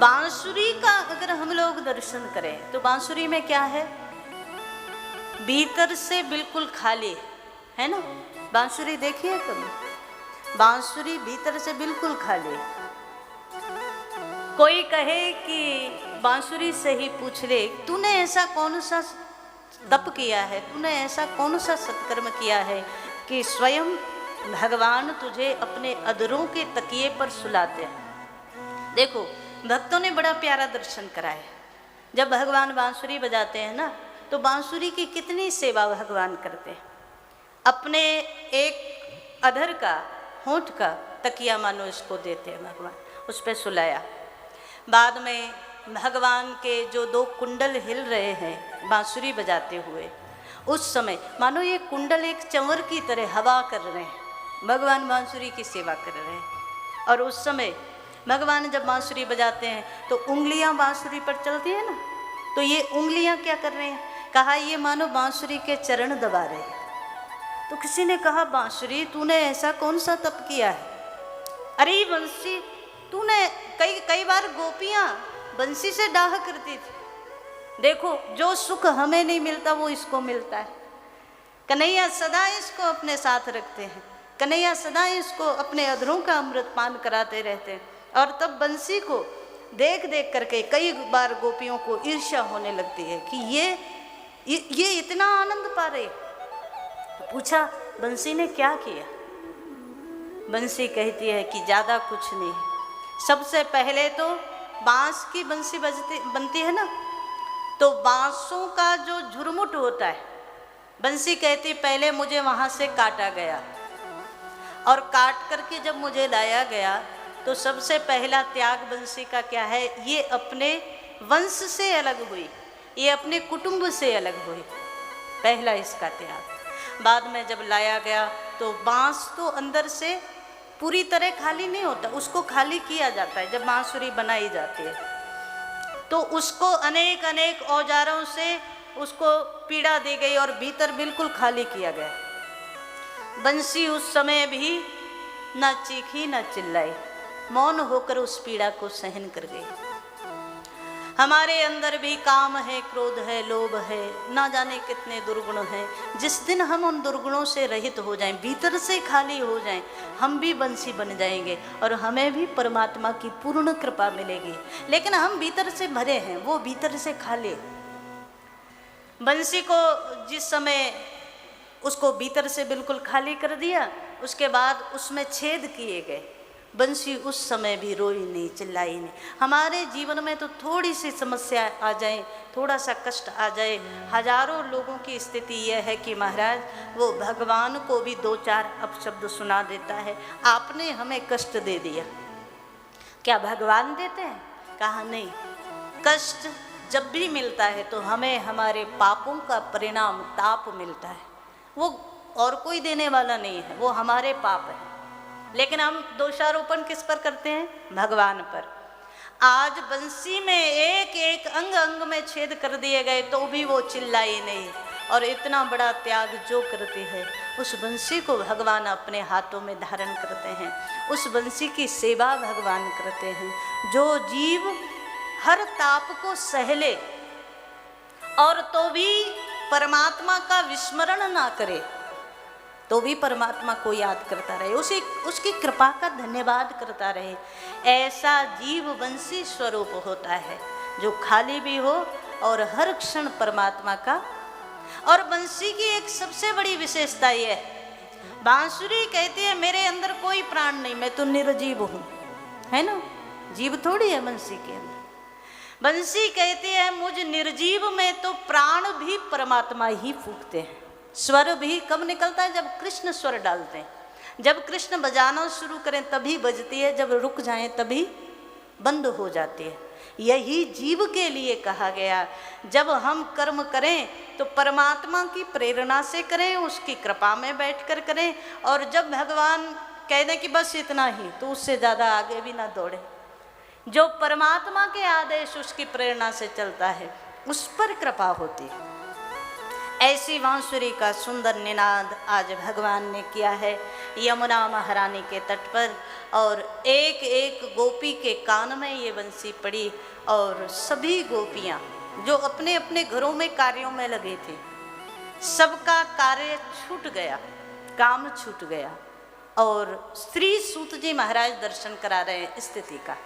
बांसुरी का अगर हम लोग दर्शन करें तो बांसुरी में क्या है, भीतर से बिल्कुल खाली है ना। बांसुरी देखिए कभी, बांसुरी भीतर से बिल्कुल खाली। कोई कहे कि बांसुरी से ही पूछ ले, तूने ऐसा कौन सा तप किया है, तूने ऐसा कौन सा सत्कर्म किया है कि स्वयं भगवान तुझे अपने अधरों के तकिए पर सुलाते हैं। देखो भक्तों ने बड़ा प्यारा दर्शन कराया। जब भगवान बांसुरी बजाते हैं ना, तो बांसुरी की कितनी सेवा भगवान करते हैं। अपने एक अधर का, होंठ का तकिया मानो इसको देते हैं भगवान, उस पर सुलाया। बाद में भगवान के जो दो कुंडल हिल रहे हैं बांसुरी बजाते हुए, उस समय मानो ये कुंडल एक चंवर की तरह हवा कर रहे हैं, भगवान बांसुरी की सेवा कर रहे हैं। और उस समय भगवान जब बांसुरी बजाते हैं तो उंगलियां बांसुरी पर चलती है ना, तो ये उंगलियां क्या कर रहे हैं, कहा ये मानो बांसुरी के चरण दबा रहे हैं। तो किसी ने कहा बांसुरी तूने ऐसा कौन सा तप किया है। अरे बंसी तूने कई बार गोपियां बंसी से डाह करती थी। देखो जो सुख हमें नहीं मिलता वो इसको मिलता है। कन्हैया सदा इसको अपने साथ रखते हैं, कन्हैया सदा इसको अपने अधरों का अमृत पान कराते रहते हैं। और तब बंसी को देख देख करके कई बार गोपियों को ईर्ष्या होने लगती है कि ये इतना आनंद पा रहे। तो पूछा बंसी ने क्या किया। बंसी कहती है कि ज़्यादा कुछ नहीं, सबसे पहले तो बांस की बंसी बनती है ना, तो बांसों का जो झुरमुट होता है, बंसी कहती पहले मुझे वहाँ से काटा गया, और काट करके जब मुझे लाया गया तो सबसे पहला त्याग बंसी का क्या है, ये अपने वंश से अलग हुई, ये अपने कुटुंब से अलग हुई, पहला इसका त्याग। बाद में जब लाया गया तो बांस तो अंदर से पूरी तरह खाली नहीं होता, उसको खाली किया जाता है। जब बांसुरी बनाई जाती है तो उसको अनेक अनेक औजारों से उसको पीड़ा दी गई और भीतर बिल्कुल खाली किया गया। बंसी उस समय भी न चीखी न चिल्लाई, मौन होकर उस पीड़ा को सहन कर गई। हमारे अंदर भी काम है, क्रोध है, लोभ है, ना जाने कितने दुर्गुण हैं। जिस दिन हम उन दुर्गुणों से रहित हो जाएं, भीतर से खाली हो जाएं, हम भी बंसी बन जाएंगे और हमें भी परमात्मा की पूर्ण कृपा मिलेगी। लेकिन हम भीतर से भरे हैं, वो भीतर से खाली। बंसी को जिस समय उसको भीतर से बिल्कुल खाली कर दिया, उसके बाद उसमें छेद किए गए, बंसी उस समय भी रोई नहीं, चिल्लाई नहीं। हमारे जीवन में तो थोड़ी सी समस्या आ जाए, थोड़ा सा कष्ट आ जाए, हजारों लोगों की स्थिति यह है कि महाराज वो भगवान को भी दो चार अपशब्द सुना देता है, आपने हमें कष्ट दे दिया। क्या भगवान देते हैं? कहा नहीं। कष्ट जब भी मिलता है तो हमें हमारे पापों का परिणाम ताप मिलता है, वो और कोई देने वाला नहीं है, वो हमारे पाप है। लेकिन हम दोषारोपण किस पर करते हैं? भगवान पर। आज बंसी में एक एक अंग अंग में छेद कर दिए गए तो भी वो चिल्लाई नहीं, और इतना बड़ा त्याग जो करती है, उस बंसी को भगवान अपने हाथों में धारण करते हैं, उस बंसी की सेवा भगवान करते हैं। जो जीव हर ताप को सहले और तो भी परमात्मा का विस्मरण ना करे, तो भी परमात्मा को याद करता रहे, उसकी कृपा का धन्यवाद करता रहे, ऐसा जीव बंसी स्वरूप होता है, जो खाली भी हो और हर क्षण परमात्मा का। और बंसी की एक सबसे बड़ी विशेषता यह है, बांसुरी कहती है मेरे अंदर कोई प्राण नहीं, मैं तो निर्जीव हूँ, है ना, जीव थोड़ी है बंसी के अंदर। बंसी कहती है मुझ निर्जीव में तो प्राण भी परमात्मा ही फूंकते हैं। स्वर भी कब निकलता है? जब कृष्ण स्वर डालते हैं। जब कृष्ण बजाना शुरू करें तभी बजती है, जब रुक जाएं तभी बंद हो जाती है। यही जीव के लिए कहा गया, जब हम कर्म करें तो परमात्मा की प्रेरणा से करें, उसकी कृपा में बैठकर करें, और जब भगवान कह दें कि बस इतना ही, तो उससे ज़्यादा आगे भी ना दौड़े। जो परमात्मा के आदेश, उसकी प्रेरणा से चलता है, उस पर कृपा होती है। ऐसी बांसुरी का सुंदर निनाद आज भगवान ने किया है यमुना महारानी के तट पर। और एक एक गोपी के कान में ये बंसी पड़ी और सभी गोपियाँ जो अपने अपने घरों में कार्यों में लगे थे, सबका कार्य छूट गया, काम छूट गया। और श्री सूत जी महाराज दर्शन करा रहे हैं स्थिति का।